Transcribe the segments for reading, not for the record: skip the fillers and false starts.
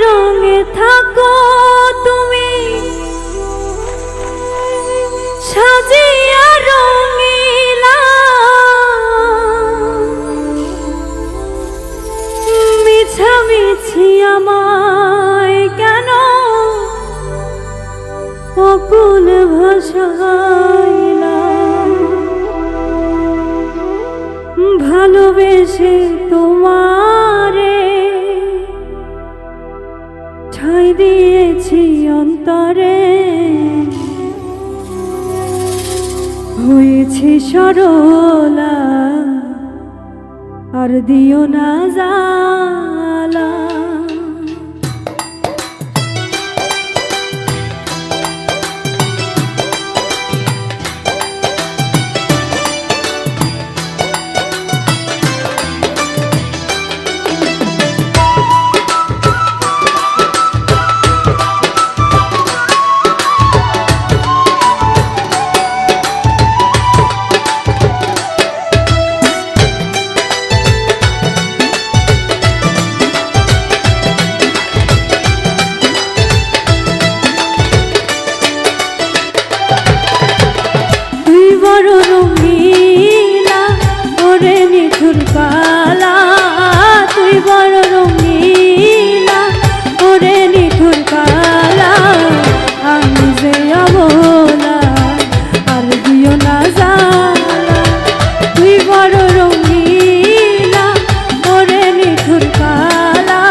রঙে থাকো তুমি সাজিয়া রঙিলা, মিছামিছি আমায় কেন অকুল ভাষাইলা। ভালোবেসে তোমারে ঠাঁই দিয়েছি অন্তরে, হয়েছি সরলা আর দিও না জালা। বড় রঙিলা ওরে নিঠুর কালা, তুই বড় রঙিলা ওরে নিঠুর কালা। আমি যে অবলা আর দিও না জালা, তুই বড় রঙিলা ওরে নিঠুর কালা,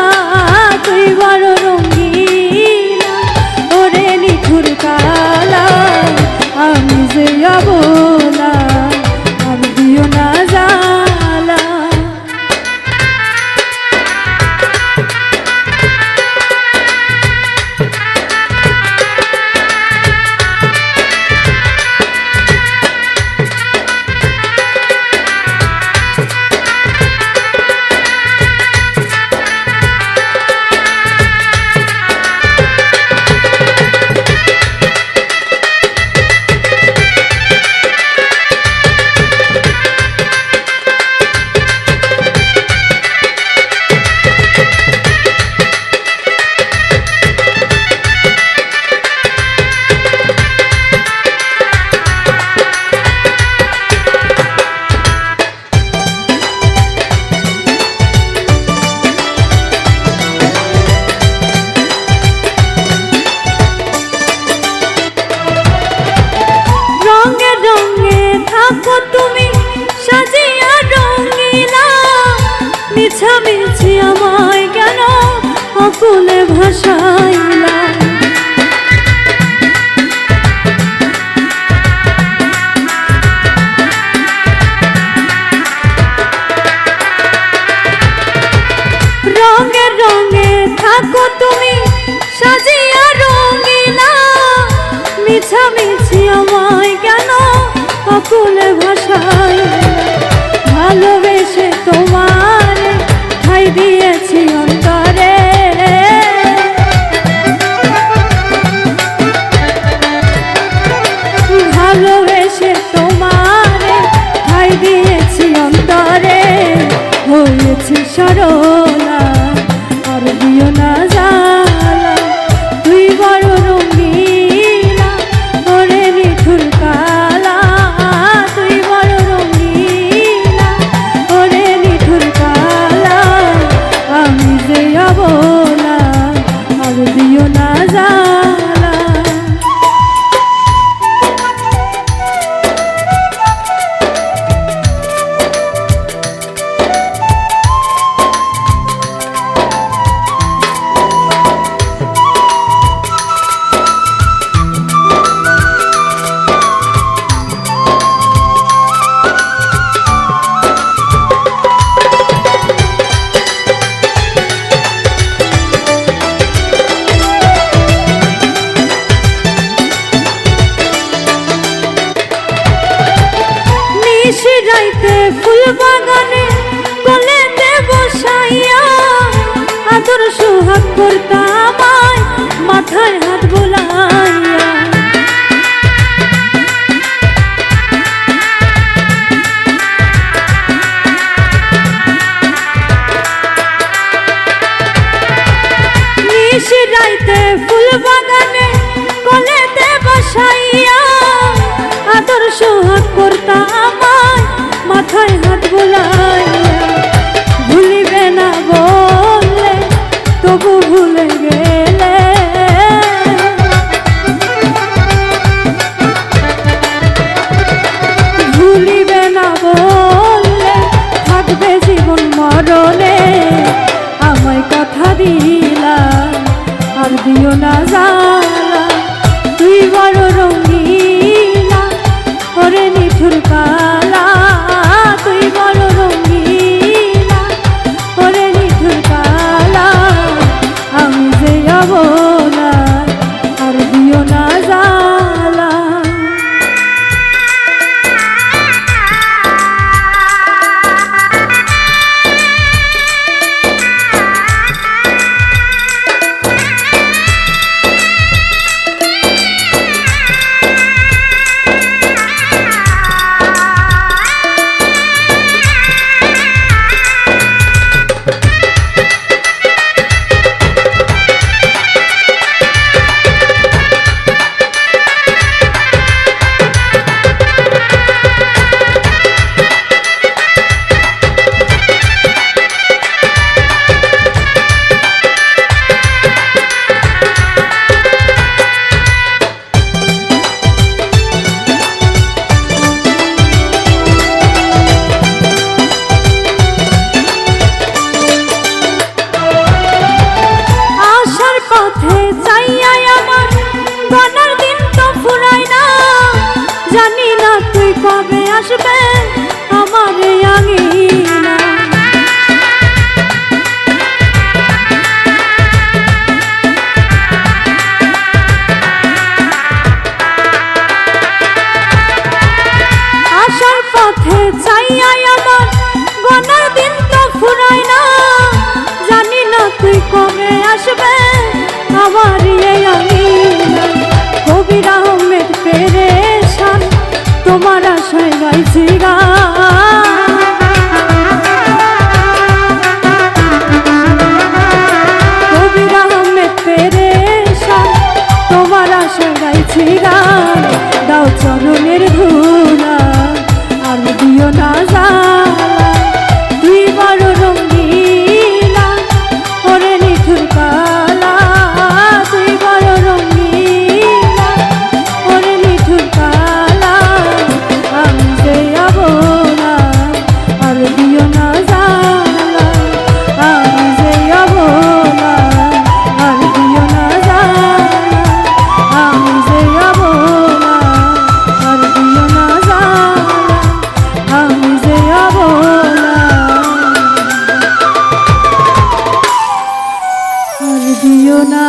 তুই বড় রঙিলা ওরে নিঠুর কালা। আমি যে অবলা আর দিও না জালা। তুমি সাজিয়া রঙিলা, মিছামিছি আমায় কেন অকুলে ভাষাইলা। রঙে রঙে থাকো তুমি সাজিয়া রঙিলা, মিছামিছি আমায় কেন অকুলে ভাষাইলা। ভালোবেসে তোমারে ঠাঁই দিয়েছি অন্তরে, ভালোবেসে তোমারে ঠাঁই দিয়েছি অন্তরে, হয়েছি সরলা আর দিও না জালা। তুই বড় রঙিলা ওরে নিঠুর কালা, তুই বড় রঙিলা ওরে নিঠুর কালা। আমি যে অবলা আর দিও না জালা। রাইতে ফুল বাগানে কোলেতে বসাইয়া আদর সোহাগ করতাম মাথায় হাত বোলাইয়া। বাগানে কোলেতে বসাইয়া আদর সোহাগ করতা আমায় মাথায় হাত বোলাইয়া ভুলিবে না বললে তবু ভুলে গেলে ভুলিবে না বললে থাকবে জীবন মরণে আমায় কথা দিলা আর দিও না জ্বালা তুই বড় রঙিলা ওরে নিঠুর কালা তুই বড় রঙিলা ওরে নিঠুর কালা আমি যে অবলা আর দিও না জ্বালা জানি না তুই কবে আসবে আমার আঙিনা আসার পথে চাইয়াই আমার গোনার দিন তো ফুরায় না জানি না তুই কবে আসবে আমার আঙিনা কবির আহমেদ পেরেশান তোমার আশায় গাইছি গান কবির আহমেদ পেরেশান তোমার আশায় গাইছি গান দাও চরণের ধুলা আর দিও না জ্বালা তুই বড় রঙিলা ওরে নিঠুর কালা তুই বড় রঙিলা ওরে নিঠুর কালা আমি যে অবলা আর দিও না জ্বালা আমি যে অবলা আর দিও না জ্বালা আমি যে অবলা আর দিও না জ্বালা আমি যে অবলা আর দিও না